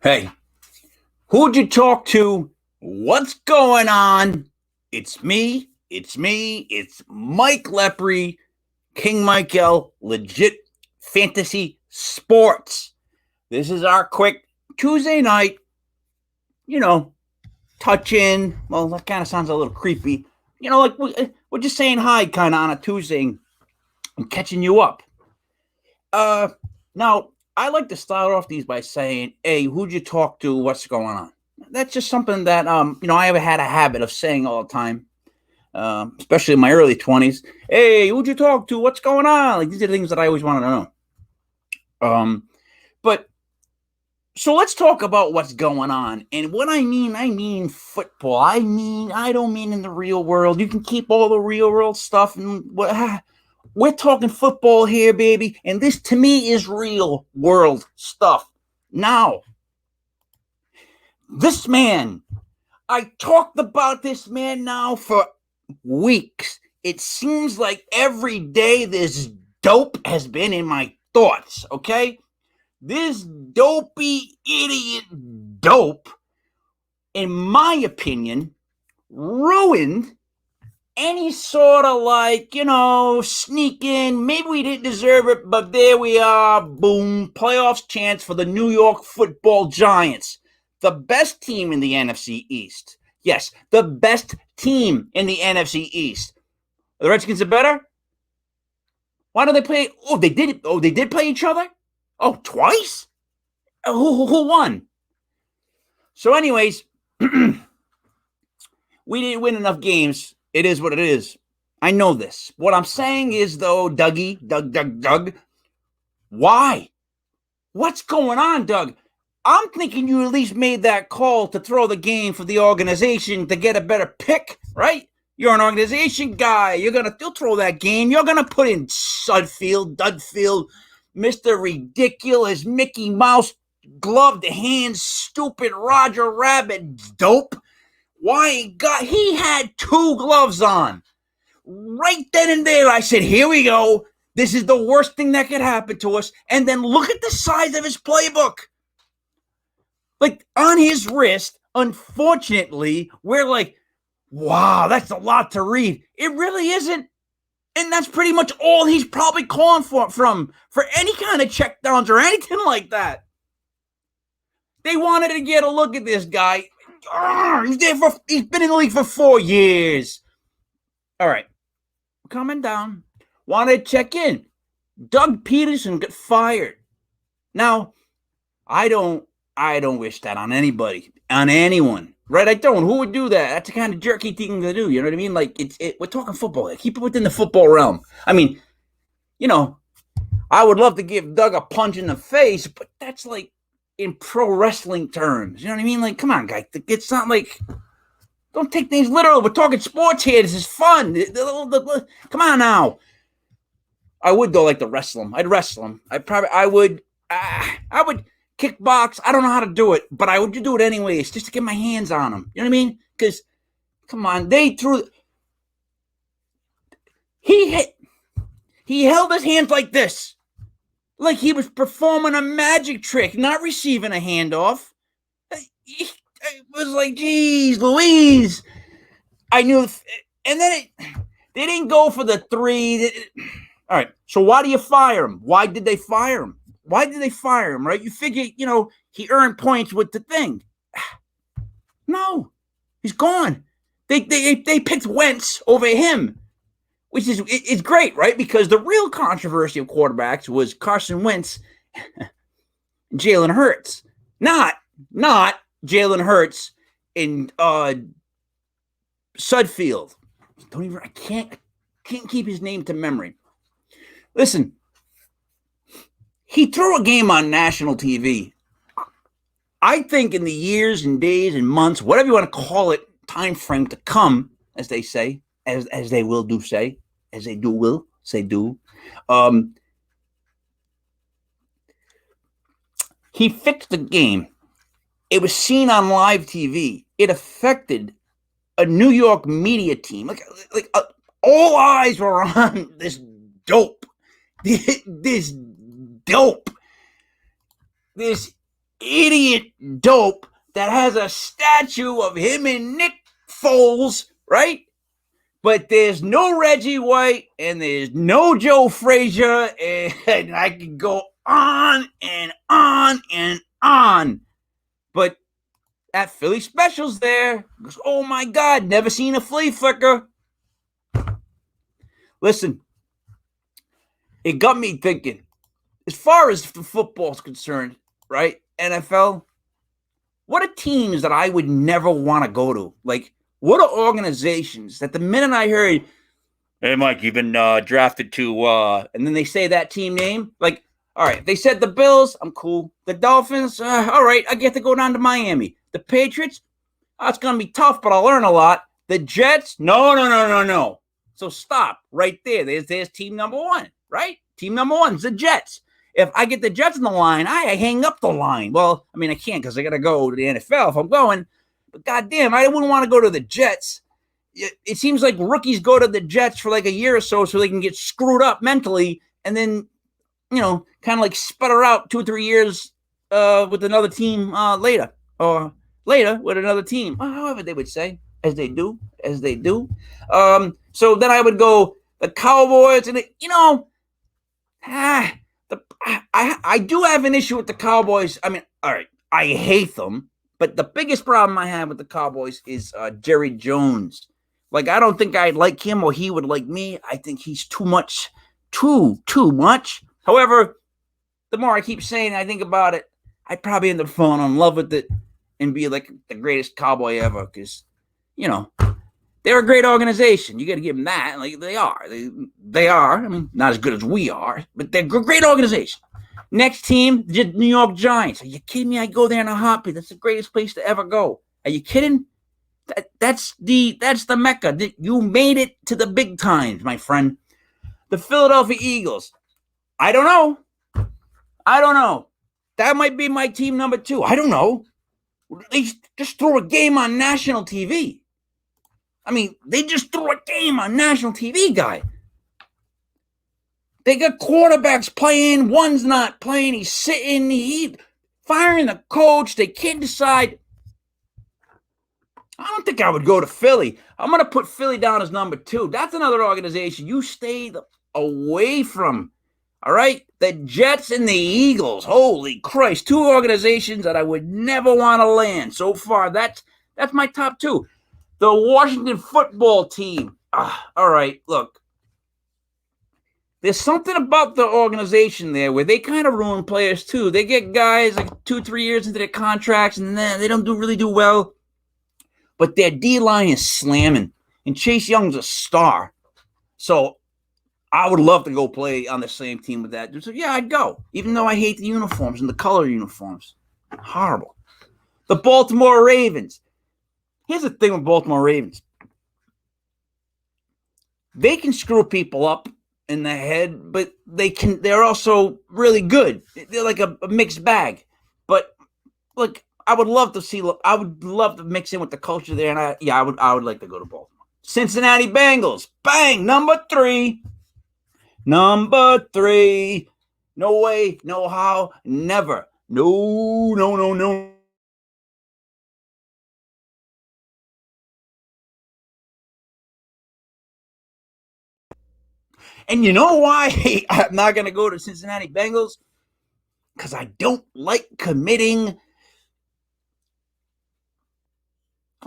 Hey, who'd you talk to? What's going on? It's Mike Lepre, King Michael, legit fantasy sports. This is our quick Tuesday night, you know, touch in. Well, that kind of sounds a little creepy. Like we're just saying hi kind of on a Tuesday and catching you up. Now, I like to start off these by saying, hey, who'd you talk to? What's going on? That's just something that, I have had a habit of saying all the time, especially in my early 20s. Hey, who'd you talk to? What's going on? Like, these are the things that I always wanted to know. But so let's talk about what's going on. And what I mean football. I don't mean in the real world. You can keep all the real world stuff and we're talking football here, baby, and this to me is real world stuff. Now, this man, I talked about this man now for weeks. It seems like every day this dope has been in my thoughts, okay? This dopey idiot dope, in my opinion, ruined any sort of sneak in. Maybe we didn't deserve it, but there we are. Boom. Playoffs chance for the New York Football Giants. The best team in the NFC East. Yes, the best team in the NFC East. The Redskins are better? Why do they play? They did play each other? Oh, twice? Who won? So anyways, we didn't win enough games. It is what it is. I know this. What I'm saying is, though, Doug, why? What's going on, Doug? I'm thinking you at least made that call to throw the game for the organization to get a better pick, right? You're an organization guy. You'll throw that game. You're going to put in Dudfield, Mr. Ridiculous, Mickey Mouse, gloved hands, stupid Roger Rabbit dope. Why, God, he had 2 gloves on. Right then and there, I said, here we go. This is the worst thing that could happen to us. And then look at the size of his playbook. Like, on his wrist, unfortunately, we're like, wow, that's a lot to read. It really isn't. And that's pretty much all he's probably calling for any kind of checkdowns or anything like that. They wanted to get a look at this guy. He's been in the league for 4 years. All right. Coming down. Wanted to check in. Doug Pederson got fired. Now, I don't wish that on anybody, on anyone. Right? I don't. Who would do that? That's the kind of jerky thing to do. You know what I mean? Like, we're talking football. Keep it within the football realm. I mean, I would love to give Doug a punch in the face, but that's like in pro wrestling terms. You know what I mean? Like, come on, guy. It's not like, don't take things literal. We're talking sports here. This is fun. Come on now. I would, though, like to wrestle him. I'd wrestle him. I would kickbox. I don't know how to do it, but I would do it anyways, just to get my hands on him. You know what I mean? Because, come on, he held his hands like this. Like he was performing a magic trick, not receiving a handoff. It was like, geez, Louise. I knew. And then they didn't go for the 3. All right. So why do you fire him? Why did they fire him? Right? You figure, he earned points with the thing. No, he's gone. They picked Wentz over him. Which is it's great, right? Because the real controversy of quarterbacks was Carson Wentz, Jalen Hurts, not Jalen Hurts and Sudfield. I can't keep his name to memory. Listen, he threw a game on national TV. I think in the years and days and months, whatever you want to call it, time frame to come, as they say, as they will do say. As they do will, say do. He fixed the game. It was seen on live TV. It affected a New York media team. All eyes were on this dope. This idiot dope that has a statue of him and Nick Foles, right? But there's no Reggie White and there's no Joe Frazier, and I can go on and on and on. But that Philly special's there. Oh my God, never seen a flea flicker. Listen, it got me thinking. As far as the football's concerned, right? NFL, what are teams that I would never want to go to? Like, what are organizations that the minute I heard, hey, Mike, you've been drafted to, and then they say that team name, like, all right, they said the Bills, I'm cool. The Dolphins, all right, I get to go down to Miami. The Patriots, it's going to be tough, but I'll learn a lot. The Jets, no. So stop right there. There's team number one, right? Team number one is the Jets. If I get the Jets in the line, I hang up the line. Well, I mean, I can't because I got to go to the NFL if I'm going. But goddamn, I wouldn't want to go to the Jets. It seems like rookies go to the Jets for like a year or so they can get screwed up mentally and then, kind of like sputter out 2 or 3 years with another team later. Or later with another team. However they would say, as they do. So then I would go the Cowboys and, I do have an issue with the Cowboys. I mean, all right, I hate them, but the biggest problem I have with the Cowboys is Jerry Jones. Like, I don't think I'd like him or he would like me. I think he's too much. Too much. However, the more I keep saying I think about it, I'd probably end up falling in love with it and be like the greatest Cowboy ever because, they're a great organization. You got to give them that. Like, they are. They are. I mean, not as good as we are, but they're a great organization. Next team, the New York Giants. Are you kidding me? I go there in a heartbeat. That's the greatest place to ever go. Are you kidding? That's the Mecca. You made it to the big times, my friend. The Philadelphia Eagles. I don't know. That might be my team number 2. I don't know. They just throw a game on national TV. I mean, they just threw a game on national TV, guy. They got quarterbacks playing. One's not playing. He's sitting. He's firing the coach. They can't decide. I don't think I would go to Philly. I'm going to put Philly down as number 2. That's another organization you stay away from. All right? The Jets and the Eagles. Holy Christ. 2 organizations that I would never want to land. So far, that's my top 2. The Washington football team. All right, look. There's something about the organization there where they kind of ruin players too. They get guys like 2-3 years into their contracts and then they don't really do well. But their D-line is slamming. And Chase Young's a star. So I would love to go play on the same team with that. So yeah, I'd go. Even though I hate the uniforms and the color uniforms. Horrible. The Baltimore Ravens. Here's the thing with Baltimore Ravens. They can screw people up in the head, but they're also really good. They're like a mixed bag. But look, I would love to mix in with the culture there, and I would like to go to Baltimore. Cincinnati Bengals. Bang, number 3. Number 3. No way, no how, never. No. And you know why I'm not going to go to Cincinnati Bengals? Because I don't like committing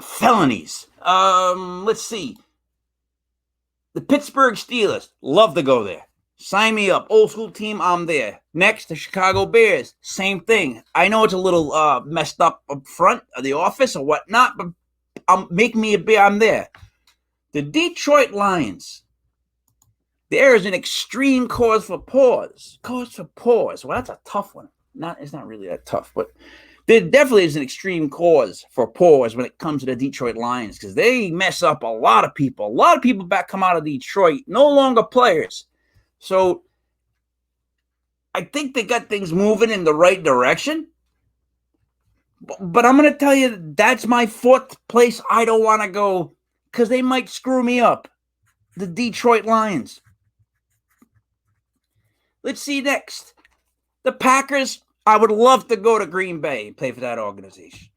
felonies. Let's see. The Pittsburgh Steelers. Love to go there. Sign me up. Old school team, I'm there. Next, the Chicago Bears. Same thing. I know it's a little messed up front of the office or whatnot, but make me a beer. I'm there. The Detroit Lions. There is an extreme cause for pause. Cause for pause. Well, that's a tough one. It's not really that tough, but there definitely is an extreme cause for pause when it comes to the Detroit Lions because they mess up a lot of people. A lot of people back come out of Detroit, no longer players. So I think they got things moving in the right direction. But I'm going to tell you, that's my 4th place I don't want to go because they might screw me up. The Detroit Lions. Let's see next. The Packers. I would love to go to Green Bay and play for that organization.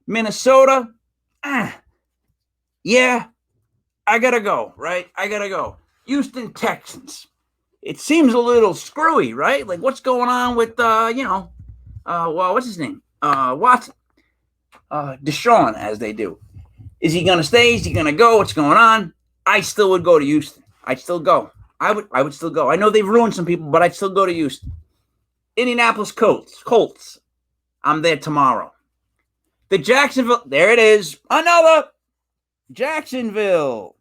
Minnesota, yeah, I gotta go, right? I gotta go. Houston Texans. It seems a little screwy, right? Like, what's going on with, what's his name? Watson. Deshaun, as they do. Is he gonna stay? Is he gonna go? What's going on? I still would go to Houston. I'd still go. I would still go. I know they've ruined some people, but I'd still go to Houston. Indianapolis Colts. I'm there tomorrow. The Jacksonville, there it is. Another Jacksonville.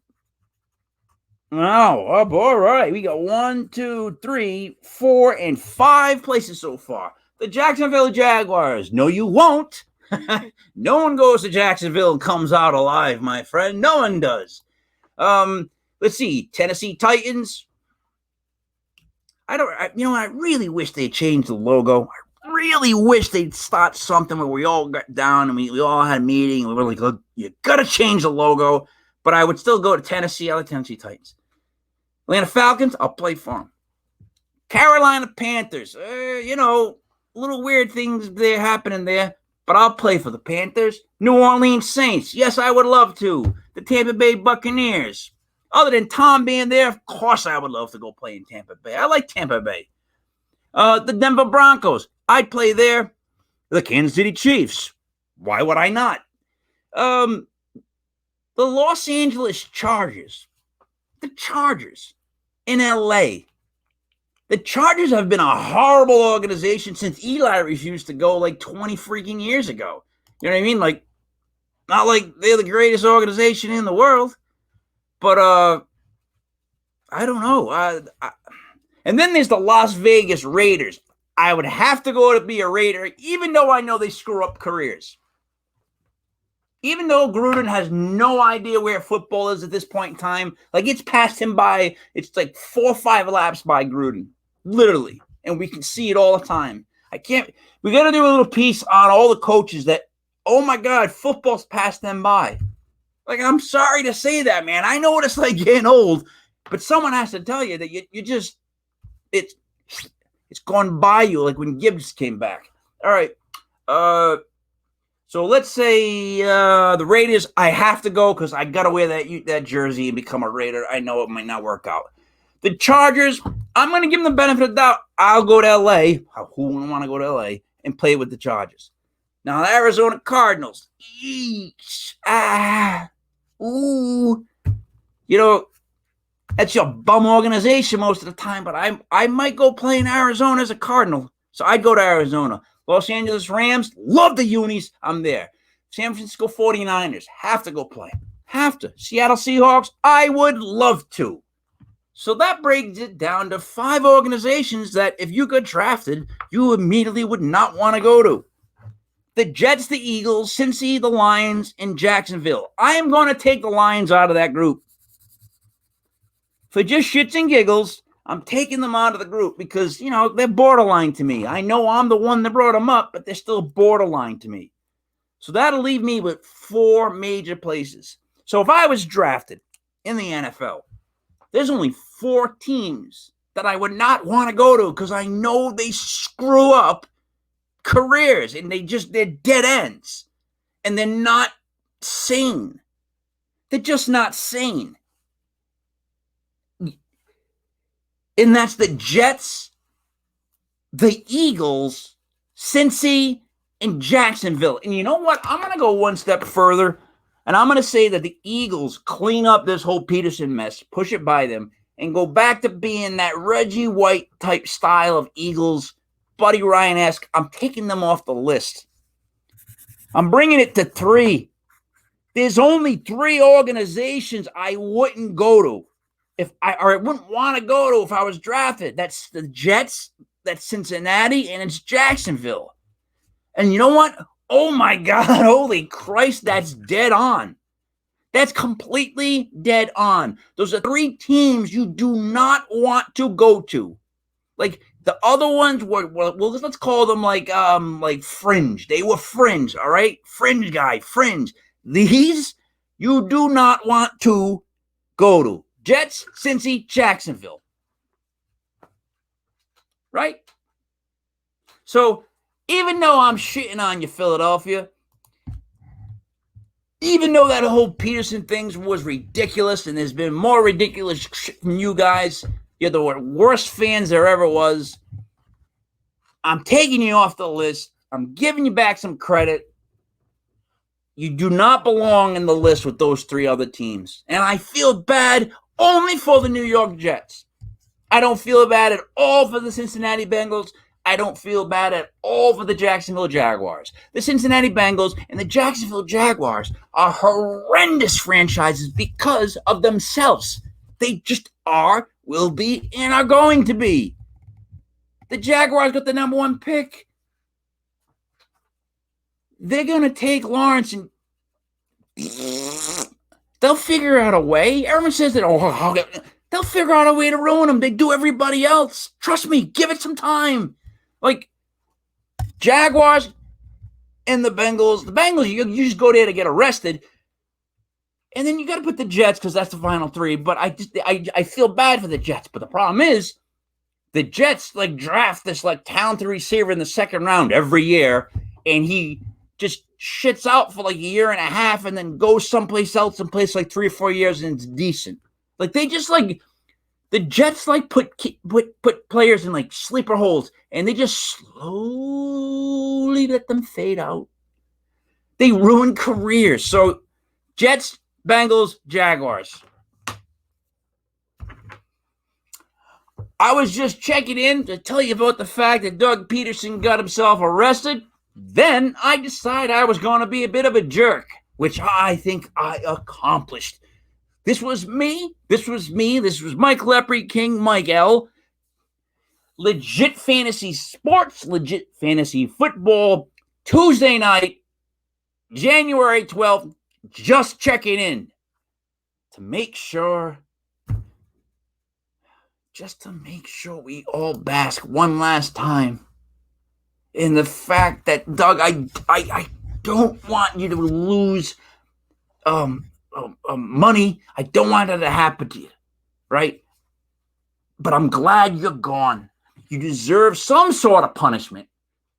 Oh boy, all right. We got 1, 2, 3, 4, and 5 places so far. The Jacksonville Jaguars. No, you won't. No one goes to Jacksonville and comes out alive, my friend. No one does. Let's see. Tennessee Titans. I really wish they'd change the logo. I really wish they'd start something where we all got down and we all had a meeting and we were like, look, you got to change the logo. But I would still go to Tennessee. I like Tennessee Titans. Atlanta Falcons, I'll play for them. Carolina Panthers, little weird things there happening there, but I'll play for the Panthers. New Orleans Saints, yes, I would love to. The Tampa Bay Buccaneers. Other than Tom being there, of course I would love to go play in Tampa Bay. I like Tampa Bay. The Denver Broncos, I'd play there. The Kansas City Chiefs, why would I not? The Los Angeles Chargers. The Chargers in L.A. The Chargers have been a horrible organization since Eli refused to go like 20 freaking years ago. You know what I mean? Like, not like they're the greatest organization in the world, but I don't know. And then there's the Las Vegas Raiders. I would have to go to be a Raider, even though I know they screw up careers. Even though Gruden has no idea where football is at this point in time, like it's passed him by, it's like 4 or 5 laps by Gruden, literally. And we can see it all the time. We got to do a little piece on all the coaches that, oh my God, football's passed them by. Like, I'm sorry to say that, man. I know what it's like getting old, but someone has to tell you that you just, it's gone by you, like when Gibbs came back. All right. So let's say the Raiders, I have to go because I got to wear that jersey and become a Raider. I know it might not work out. The Chargers, I'm going to give them the benefit of the doubt. I'll go to L.A. Who wouldn't want to go to L.A. and play with the Chargers? Now, the Arizona Cardinals. That's your bum organization most of the time, but I might go play in Arizona as a Cardinal. So I'd go to Arizona. Los Angeles Rams, love the unis. I'm there. San Francisco 49ers, have to go play. Have to. Seattle Seahawks, I would love to. So that breaks it down to 5 organizations that if you got drafted, you immediately would not want to go to. The Jets, the Eagles, Cincy, the Lions, and Jacksonville. I am going to take the Lions out of that group. For just shits and giggles, I'm taking them out of the group because, they're borderline to me. I know I'm the one that brought them up, but they're still borderline to me. So that'll leave me with 4 major places. So if I was drafted in the NFL, there's only 4 teams that I would not want to go to because I know they screw up careers and they're dead ends. And they're not sane. They're just not sane. And that's the Jets, the Eagles, Cincy, and Jacksonville. And you know what? I'm going to go one step further, and I'm going to say that the Eagles clean up this whole Pederson mess, push it by them, and go back to being that Reggie White type style of Eagles, Buddy Ryan-esque. I'm taking them off the list. I'm bringing it to 3. There's only 3 organizations I wouldn't go to. I wouldn't want to go to if I was drafted. That's the Jets, that's Cincinnati, and it's Jacksonville. And you know what? Oh my God, holy Christ, that's dead on. That's completely dead on. Those are 3 teams you do not want to go to. Like the other ones were, well, let's call them like fringe. They were fringe, all right? Fringe guy, fringe. These you do not want to go to. Jets, Cincy, Jacksonville. Right? So Even though I'm shitting on you, Philadelphia, even though that whole Pederson thing was ridiculous, and there's been more ridiculous shit from you guys, you're the worst fans there ever was. I'm taking you off the list. I'm giving you back some credit. You do not belong in the list with those 3 other teams. And I feel bad only for the New York Jets. I don't feel bad at all for the Cincinnati Bengals. I don't feel bad at all for the Jacksonville Jaguars. The Cincinnati Bengals and the Jacksonville Jaguars are horrendous franchises because of themselves. They just are, will be, and are going to be. The Jaguars got the number 1 pick. They're going to take Lawrence and they'll figure out a way. Everyone says that, they'll figure out a way to ruin him. They do everybody else. Trust me, give it some time. Like, Jaguars and the Bengals. The Bengals, you just go there to get arrested. And then you got to put the Jets because that's the final 3. But I feel bad for the Jets. But the problem is, the Jets draft this talented receiver in the 2nd round every year, and he just shits out for a year and a half and then goes someplace else and plays 3 or 4 years and it's decent. They just the Jets put players in sleeper holes and they just slowly let them fade out. They ruin careers. So Jets, Bengals, Jaguars. I was just checking in to tell you about the fact that Doug Pederson got himself arrested. Then I decided I was going to be a bit of a jerk, which I think I accomplished. This was me. This was Mike Lepre, King Mike L. Legit fantasy sports, legit fantasy football, Tuesday night, January 12th, just checking in to make sure we all bask one last time in the fact that, Doug, I don't want you to lose money. I don't want that to happen to you, right? But I'm glad you're gone. You deserve some sort of punishment,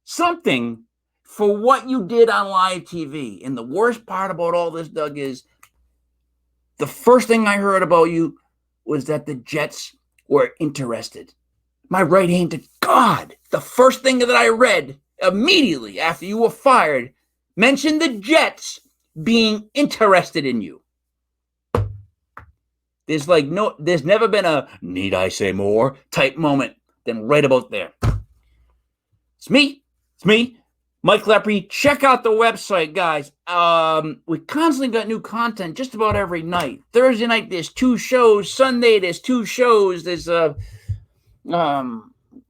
something for what you did on live TV. And the worst part about all this, Doug, is the first thing I heard about you was that the Jets were interested. My right hand to God, the first thing that I read immediately after you were fired mentioned the Jets being interested in you. There's never been a need I say more type moment than right about there. It's me, Mike Lepre. Check out the website, guys. We constantly got new content just about every night. Thursday night, there's 2 shows. Sunday, there's 2 shows. There's a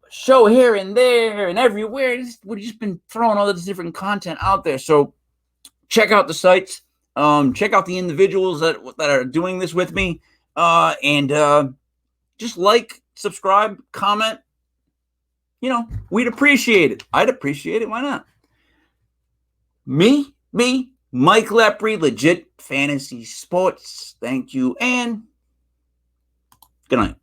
show here and there and everywhere. We've just been throwing all this different content out there. So check out the sites. Check out the individuals that are doing this with me. And just subscribe, comment. We'd appreciate it. I'd appreciate it. Why not? Me, Mike Lepre, legit fantasy sports. Thank you, and good night.